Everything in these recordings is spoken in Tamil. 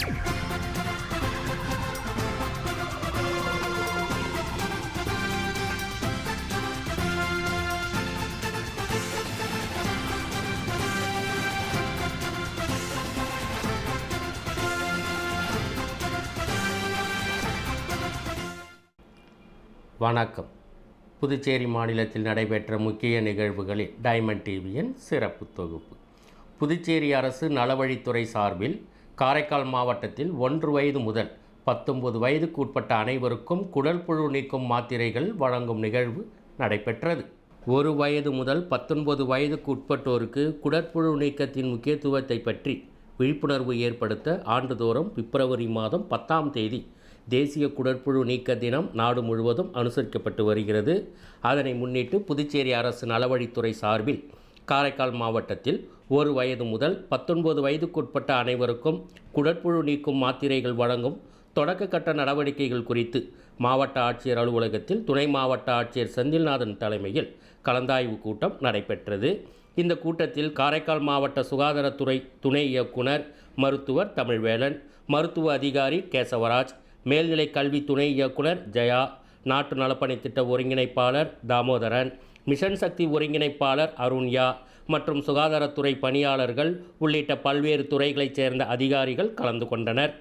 வணக்கம். புதுச்சேரி மாநிலத்தில் நடைபெற்ற முக்கிய நிகழ்வுகளில் டைமண்ட் டிவியின் சிறப்பு தொகுப்பு. புதுச்சேரி அரசு நலவழித்துறை சார்பில் காரைக்கால் மாவட்டத்தில் 1 வயது முதல் 19 வயதுக்கு உட்பட்ட அனைவருக்கும் குடல் புழு நீக்கும் மாத்திரைகள் வழங்கும் நிகழ்வு நடைபெற்றது. 1 வயது முதல் 19 வயதுக்கு உட்பட்டோருக்கு குடற்புழு நீக்கத்தின் முக்கியத்துவத்தை பற்றி விழிப்புணர்வு ஏற்படுத்த ஆண்டுதோறும் பிப்ரவரி மாதம் 10ஆம் தேதி தேசிய குடற்புழு நீக்க தினம் நாடு முழுவதும் அனுசரிக்கப்பட்டு வருகிறது. அதனை முன்னிட்டு புதுச்சேரி அரசு நலவழித்துறை சார்பில் காரைக்கால் மாவட்டத்தில் 1 வயது முதல் 19 வயதுக்குட்பட்ட அனைவருக்கும் குடற்புழு நீக்கும் மாத்திரைகள் வழங்கும் தொடக்க கட்ட நடவடிக்கைகள் குறித்து மாவட்ட ஆட்சியர் அலுவலகத்தில் துணை மாவட்ட ஆட்சியர் செந்தில்நாதன் தலைமையில் கலந்தாய்வு கூட்டம் நடைபெற்றது. இந்த கூட்டத்தில் காரைக்கால் மாவட்ட சுகாதாரத்துறை துணை இயக்குனர் மருத்துவர் தமிழ்வேலன், மருத்துவ அதிகாரி கேசவராஜ், மேல்நிலை கல்வி துணை இயக்குனர் ஜெயா, நாட்டு நலப்பணி திட்ட ஒருங்கிணைப்பாளர் தாமோதரன், மிஷன் சக்தி ஒருங்கிணைப்பாளர் அருண்யா மற்றும் சுகாதாரத்துறை பணியாளர்கள் உள்ளிட்ட பல்வேறு துறைகளைச் சேர்ந்த அதிகாரிகள் கலந்து கொண்டனர்.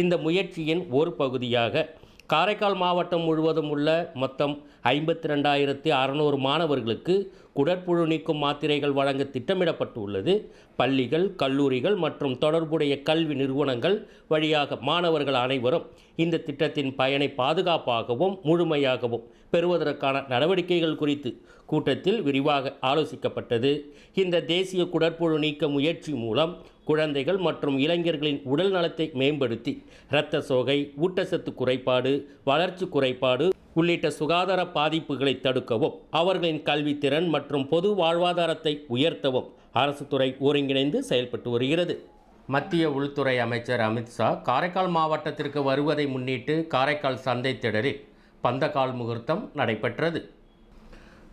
இந்த முயற்சியின் ஒரு பகுதியாக காரைக்கால் மாவட்டம் முழுவதும் உள்ள மொத்தம் 52,600 மாணவர்களுக்கு குடற்புழு நீக்கும் மாத்திரைகள் வழங்க திட்டமிடப்பட்டுள்ளது. பள்ளிகள், கல்லூரிகள் மற்றும் தொடர்புடைய கல்வி நிறுவனங்கள் வழியாக மாணவர்கள் அனைவரும் இந்த திட்டத்தின் பயனை பாதுகாப்பாகவும் முழுமையாகவும் பெறுவதற்கான நடவடிக்கைகள் குறித்து கூட்டத்தில் விரிவாக ஆலோசிக்கப்பட்டது. இந்த தேசிய குடற்புழு நீக்க முயற்சி மூலம் குழந்தைகள் மற்றும் இளைஞர்களின் உடல் நலத்தை மேம்படுத்தி இரத்த சோகை, ஊட்டச்சத்து குறைபாடு, வளர்ச்சி குறைபாடு உள்ளிட்ட சுகாதார பாதிப்புகளை தடுக்கவும் அவர்களின் கல்வித்திறன் மற்றும் பொது வாழ்வாதாரத்தை உயர்த்தவும் அரசு துறை ஒருங்கிணைந்து செயல்பட்டு வருகிறது. மத்திய உள்துறை அமைச்சர் அமித்ஷா காரைக்கால் மாவட்டத்திற்கு வருவதை முன்னிட்டு காரைக்கால் சந்தை திடலில் பந்தக்கால் முகூர்த்தம் நடைபெற்றது.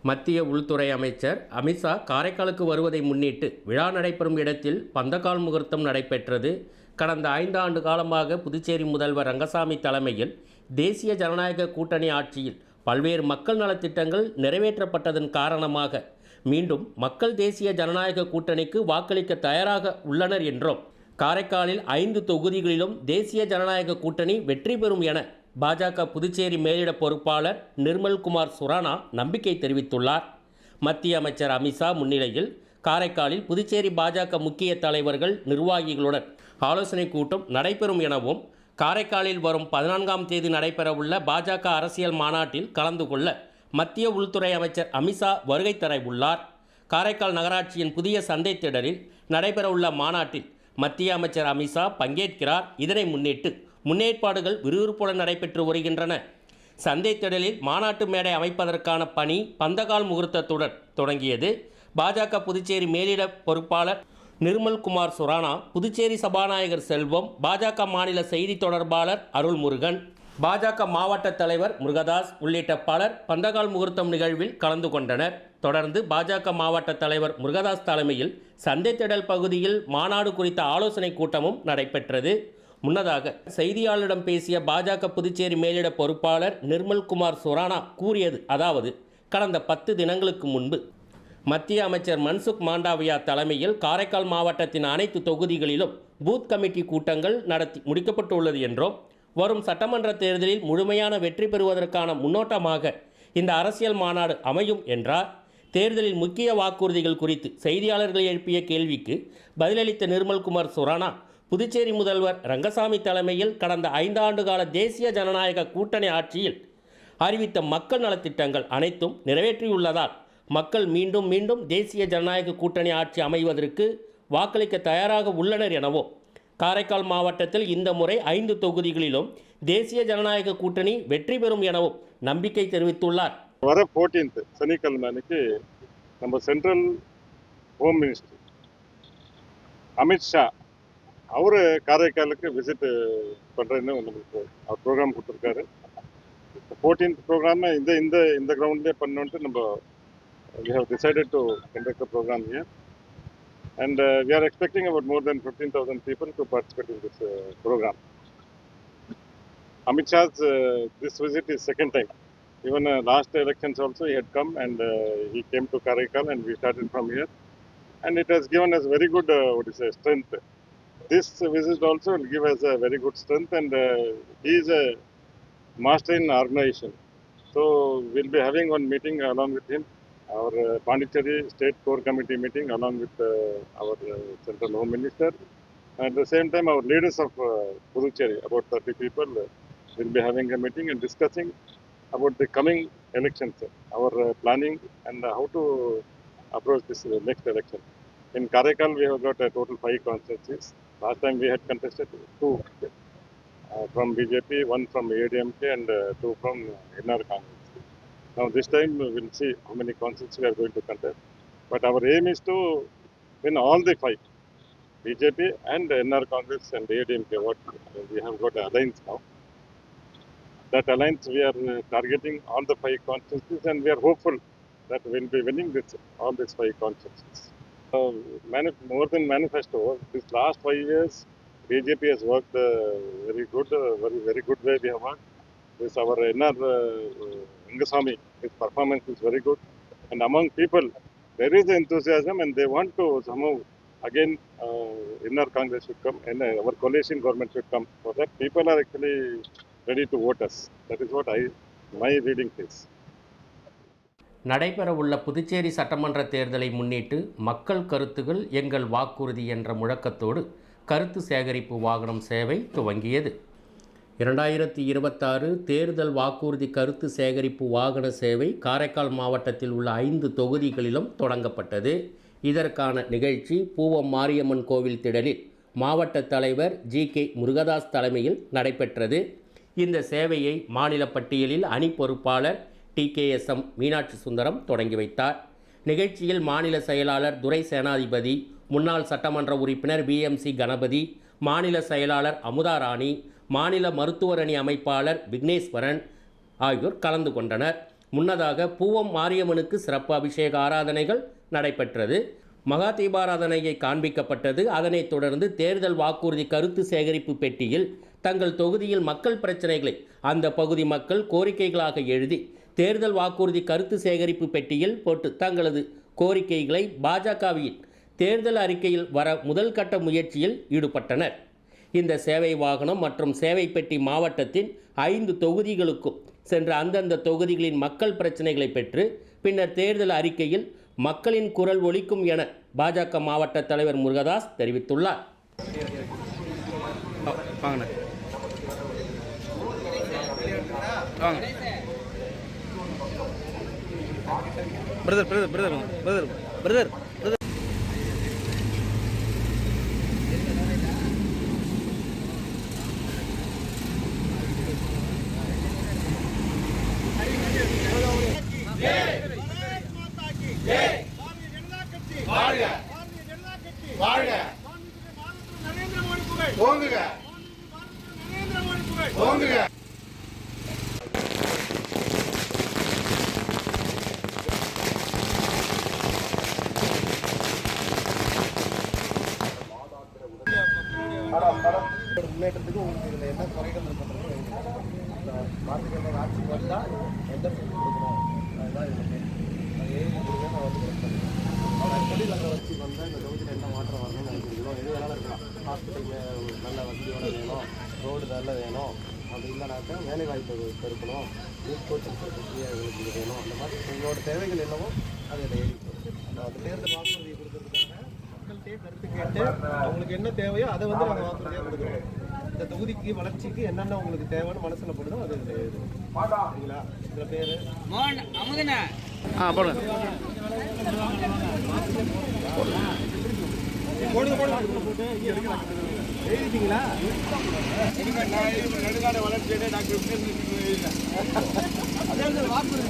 மத்திய உள்துறை அமைச்சர் அமித்ஷா காரைக்காலுக்கு வருவதை முன்னிட்டு விழா நடைபெறும் இடத்தில் பந்தக்கால் முகூர்த்தம் நடைபெற்றது. கடந்த 5 ஆண்டு காலமாக புதுச்சேரி முதல்வர் ரங்கசாமி தலைமையில் தேசிய ஜனநாயக கூட்டணி ஆட்சியில் பல்வேறு மக்கள் நலத்திட்டங்கள் நிறைவேற்றப்பட்டதன் காரணமாக மீண்டும் மக்கள் தேசிய ஜனநாயக கூட்டணிக்கு வாக்களிக்க தயாராக உள்ளனர் என்றும், காரைக்காலில் 5 தொகுதிகளிலும் தேசிய ஜனநாயக கூட்டணி வெற்றி பெறும் என பாஜக புதுச்சேரி மேலிட பொறுப்பாளர் நிர்மல்குமார் சுரானா நம்பிக்கை தெரிவித்துள்ளார். மத்திய அமைச்சர் அமித்ஷா முன்னிலையில் காரைக்காலில் புதுச்சேரி பாஜக முக்கிய தலைவர்கள், நிர்வாகிகளுடன் ஆலோசனை கூட்டம் நடைபெறும் எனவும், காரைக்காலில் வரும் 14ஆம் தேதி நடைபெறவுள்ள பாஜக அரசியல் மாநாட்டில் கலந்து கொள்ள மத்திய உள்துறை அமைச்சர் அமித்ஷா வருகை தர உள்ளார். காரைக்கால் நகராட்சியின் புதிய சந்தை திடலில் நடைபெறவுள்ள மாநாட்டில் மத்திய அமைச்சர் அமித்ஷா பங்கேற்கிறார். இதனை முன்னிட்டு முன்னேற்பாடுகள் விறுவிறுப்புடன் நடைபெற்று வருகின்றன. சந்தை திடலில் மாநாட்டு மேடை அமைப்பதற்கான பணி பந்தகால் முகூர்த்தத்துடன் தொடங்கியது. பாஜக புதுச்சேரி மேலிட பொறுப்பாளர் நிர்மல்குமார் சுரானா, புதுச்சேரி சபாநாயகர் செல்வம், பாஜக மாநில செய்தி தொடர்பாளர் அருள்முருகன், பாஜக மாவட்ட தலைவர் முருகதாஸ் உள்ளிட்ட பலர் பந்தகால் முகூர்த்தம் நிகழ்வில் கலந்து கொண்டனர். தொடர்ந்து பாஜக மாவட்ட தலைவர் முருகதாஸ் தலைமையில் சந்தை திடல் பகுதியில் மாநாடு குறித்த ஆலோசனை கூட்டமும் நடைபெற்றது. முன்னதாக செய்தியாளரிடம் பேசிய பாஜக புதுச்சேரி மேலிட பொறுப்பாளர் நிர்மல்குமார் சுரானா கூறியது, அதாவது கடந்த 10 தினங்களுக்கு முன்பு மத்திய அமைச்சர் மன்சுக் மாண்டவியா தலைமையில் காரைக்கால் மாவட்டத்தின் அனைத்து தொகுதிகளிலும் பூத் கமிட்டி கூட்டங்கள் நடத்தி முடிக்கப்பட்டுள்ளது என்றும், வரும் சட்டமன்ற தேர்தலில் முழுமையான வெற்றி பெறுவதற்கான முன்னோட்டமாக இந்த அரசியல் மாநாடு அமையும் என்றார். தேர்தலில் முக்கிய வாக்குறுதிகள் குறித்து செய்தியாளர்கள் எழுப்பிய கேள்விக்கு பதிலளித்த நிர்மல்குமார் சுரானா, புதுச்சேரி முதல்வர் ரங்கசாமி தலைமையில் கடந்த 5 ஆண்டு கால தேசிய ஜனநாயக கூட்டணி ஆட்சியில் அறிவித்த மக்கள் நலத்திட்டங்கள் அனைத்தும் நிறைவேற்றியுள்ளதால் மக்கள் மீண்டும் மீண்டும் தேசிய ஜனநாயக கூட்டணி ஆட்சி அமைவதற்கு வாக்களிக்க தயாராக உள்ளனர் எனவும், காரைக்கால் மாவட்டத்தில் இந்த முறை 5 தொகுதிகளிலும் தேசிய ஜனநாயக கூட்டணி வெற்றி பெறும் எனவும் நம்பிக்கை தெரிவித்துள்ளார். வர 14th சனிக்கிழமை அன்னைக்கு நம்ம சென்ட்ரல் ஹோம் மினிஸ்டர் அமித்ஷா அவரு காரைக்காலுக்கு விசிட் பண்றேன்னு நம்மளுக்கு அவர் ப்ரோக்ராம் கொடுத்துருக்காரு. 14th ப்ரோக்ராம் இந்த கிரவுண்ட்லேயே பண்ணோன்ட்டு நம்ம we have decided to conduct the program here. And we are expecting about more than 15,000 people to participate in this program. Amit Shah's this visit is second time. Even last elections also he had come and he came to Karaikal and we started from here. And it has given us very good strength. This visit also will give us a very good strength, and he is a master in organization. So we'll be having one meeting along with him, our Pondicherry State Core Committee meeting along with our Central Home Minister. At the same time, our leaders of Puducherry, about 30 people, will be having a meeting and discussing about the coming elections, our planning and how to approach this next election. In Karaikal, we have got a total 5 constituencies. Last time we had contested 2 from BJP, 1 from ADMK and 2 from NR Congress. Now this time we'll see how many constituencies we are going to contest. But our aim is to win all the 5. BJP and NR Congress and ADMK, what we have got an alliance now. That alliance we are targeting all the 5 constituencies and we are hopeful that we'll be winning all these 5 constituencies. More than manifesto, this last 5 years, BJP has worked very good way we have worked. This our NR Rangasamy, his performance is very good. And among people, there is enthusiasm and they want to somehow again NR Congress should come and our coalition government should come. For that, people are actually ready to vote us. That is what my reading is. நடைபெறவுள்ள புதுச்சேரி சட்டமன்ற தேர்தலை முன்னிட்டு மக்கள் கருத்துகள் எங்கள் வாக்குறுதி என்ற முழக்கத்தோடு கருத்து சேகரிப்பு வாகனம் சேவை துவங்கியது. 2026 தேர்தல் வாக்குறுதி கருத்து சேகரிப்பு வாகன சேவை காரைக்கால் மாவட்டத்தில் உள்ள 5 தொகுதிகளிலும் தொடங்கப்பட்டது. இதற்கான நிகழ்ச்சி பூவம் மாரியம்மன் கோவில் திடலில் மாவட்ட தலைவர் ஜி.கே. முருகதாஸ் தலைமையில் நடைபெற்றது. இந்த சேவையை மாநில பட்டியலில் அணி பொறுப்பாளர் TKSM மீனாட்சி சுந்தரம் தொடங்கி வைத்தார். நிகழ்ச்சியில் மாநில செயலாளர் துரை சேனாதிபதி, முன்னாள் சட்டமன்ற உறுப்பினர் BMC கணபதி, மாநில செயலாளர் அமுதாராணி, மாநில மருத்துவர் அணி அமைப்பாளர் விக்னேஸ்வரன் ஆகியோர் கலந்து கொண்டனர். முன்னதாக பூவம் மாரியம்மனுக்கு சிறப்பு அபிஷேக ஆராதனைகள் நடைபெற்றது. மகா தீபாராதனையை காண்பிக்கப்பட்டது. அதனைத் தொடர்ந்து தேர்தல் வாக்குறுதி கருத்து சேகரிப்பு பெட்டியில் தங்கள் தொகுதியில் மக்கள் பிரச்சனைகளை அந்த பகுதி மக்கள் கோரிக்கைகளாக எழுதி தேர்தல் வாக்குறுதி கருத்து சேகரிப்பு பெட்டியில் போட்டு தங்களது கோரிக்கைகளை பாஜகவின் தேர்தல் அறிக்கையில் வர முதல் கட்ட முயற்சியில் ஈடுபட்டனர். இந்த சேவை வாகனம் மற்றும் சேவை பெட்டி மாவட்டத்தின் 5 தொகுதிகளுக்கும் சென்ற அந்தந்த தொகுதிகளின் மக்கள் பிரச்சனைகளை பெற்று பின்னர் தேர்தல் அறிக்கையில் மக்களின் குரல் ஒலிக்கும் என பாஜக மாவட்ட தலைவர் முருகதாஸ் தெரிவித்துள்ளார். பிரதர் முன்னேற்றத்துக்கு உங்களுக்கு இதில் என்ன குறைகள் இருக்கின்றதோ மாற்றுக்கிற ஆட்சி வந்தால் எந்த கொடுக்கணும் அதுதான் இதில் அது எழுதி கொடுக்க நான் வந்து தொழில் அங்கே வச்சு வந்தால் இந்த தொகுதியில் என்ன மாற்றம் வரணும்னு நினைக்கிறீங்களோ எது வேணாலும் இருக்கலாம். ஹாஸ்பிட்டல் நல்ல வசதியோட வேணும், ரோடு நல்ல வேணும், அப்படி இல்லைனாக்கா வேலைவாய்ப்பு பெருக்கணும், நீட் கோச்சிங் எங்களுக்கு வேணும், அந்த மாதிரி உங்களோட தேவைகள் என்னவோ அதை எழுதி அந்த தேர்தல் வாக்குறுதியை கொடுக்கறதுக்காக மக்கள்கிட்டே கருத்து கேட்டு அவங்களுக்கு என்ன தேவையோ அதை வந்து நாங்கள் வாக்குறுதியாக கொடுக்குறோம். இந்த தொகுதிக்கு வளர்ச்சிக்கு என்னென்ன உங்களுக்கு தேவைன்னு மனசுல போடுதோ அது சரிங்களா? சில பேர் எழுதிட்டீங்களா? நெடுங்கால வளர்ச்சியோட டாக்டர் வாக்குறுதி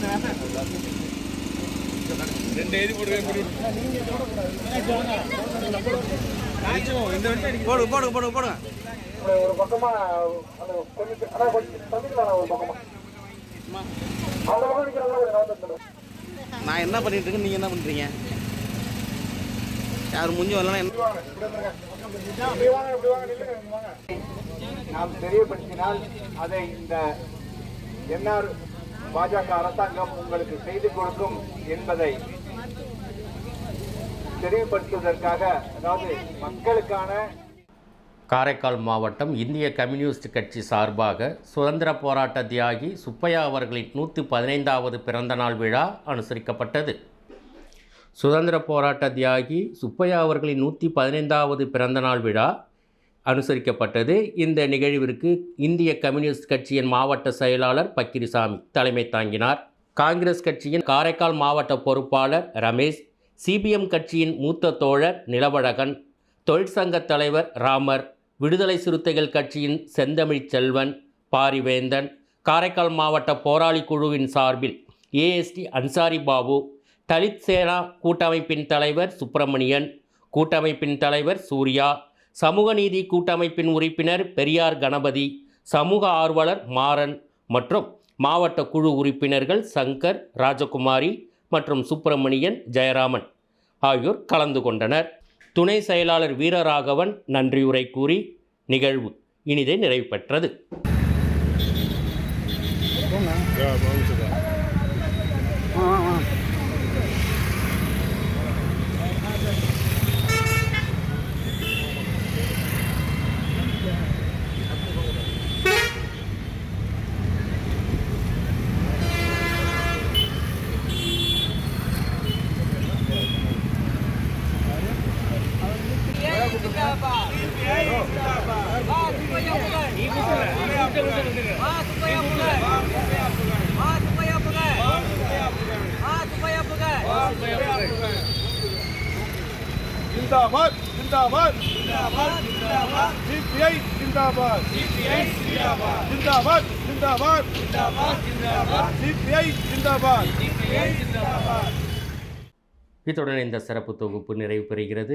2 எழுதி போடுங்க. போடுங்க ஒரு பக்கமா அந்த கொஞ்சம் தம்பிக்கலாம் ஒரு பக்கமா அந்த பக்கம் நிற்கிறவங்க நான் என்ன பண்ணிட்டு இருக்கேன், நீங்க என்ன பண்றீங்க? யார் முடிஞ்சு வரலாம் நாம் தெரியப்படுத்தினால் அதை இந்த என்ஆர் பாஜக அரசாங்கம் உங்களுக்கு செய்து கொடுக்கும் என்பதை தெரியப்படுத்துவதற்காக, அதாவது மக்களுக்கான காரைக்கால் மாவட்டம் இந்திய கம்யூனிஸ்ட் கட்சி சார்பாக சுதந்திர போராட்ட தியாகி சுப்பையா அவர்களின் 115வது பிறந்தநாள் விழா அனுசரிக்கப்பட்டது. சுதந்திர போராட்ட தியாகி சுப்பையா அவர்களின் 115வது பிறந்தநாள் விழா அனுசரிக்கப்பட்டது. இந்த நிகழ்விற்கு இந்திய கம்யூனிஸ்ட் கட்சியின் மாவட்ட செயலாளர் பக்கிரிசாமி தலைமை தாங்கினார். காங்கிரஸ் கட்சியின் காரைக்கால் மாவட்ட பொறுப்பாளர் ரமேஷ், சிபிஎம் கட்சியின் மூத்த தோழர் நிலவழகன், தொழிற்சங்க தலைவர் ராமர், விடுதலை சிறுத்தைகள் கட்சியின் செந்தமிழ் செல்வன், பாரிவேந்தன், காரைக்கால் மாவட்ட போராளி குழுவின் சார்பில் ஏஎஸ்டி அன்சாரி பாபு, தலித் சேனா கூட்டமைப்பின் தலைவர் சுப்பிரமணியன், கூட்டமைப்பின் தலைவர் சூர்யா, சமூக நீதி கூட்டமைப்பின் உறுப்பினர் பெரியார் கணபதி, சமூக ஆர்வலர் மாறன் மற்றும் மாவட்ட குழு உறுப்பினர்கள் சங்கர், ராஜகுமாரி மற்றும் சுப்பிரமணியன், ஜெயராமன் ஆகியோர் கலந்து கொண்டனர். துணை செயலாளர் வீரராகவன் நன்றியுரை கூறி நிகழ்வு இனிதே நிறைவு பெற்றது. जिंदाबाद जिंदाबाद जिंदाबाद सीपीआई जिंदाबाद जिंदाबाद जिंदाबाद सीपीआई जिंदाबाद. இத்துடன் இந்த சிறப்பு தொகுப்பு நிறைவு பெறுகிறது.